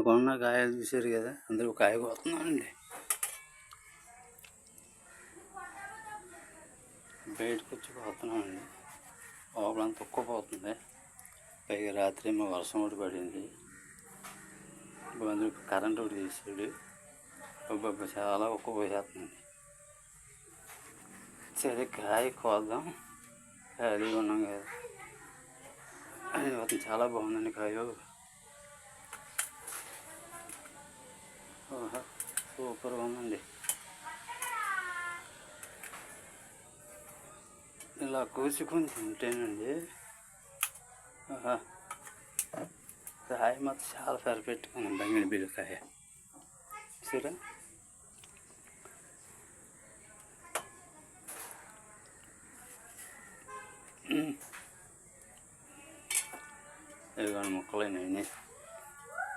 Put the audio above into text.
నాకున్న కాయలు చూసారు కదా, అందులో కాయ కోస్తున్నానండి. బయటకు వచ్చి కోస్తున్నామండి. లోపలంతా ఉక్కపోతుంది. పైగా రాత్రి ఏమో వర్షం ఒకటి పడింది. అందులో కరెంట్ ఒకటి తీసాడు. చాలా ఉక్కపోసేస్తుందండి. సరే కాయ కోద్దాం, ఖాళీగా ఉన్నాం కదా. అది చాలా బాగుందండి కాయ. సూపర్గా ఉందండి. ఇలా కోసుకొని తింటేనండి కాయ మాత్రం చాలా పెట్టుకున్నాను. బంగిని బిల్లకాయ సరే. ఇదిగోండి ముక్కలైనవి.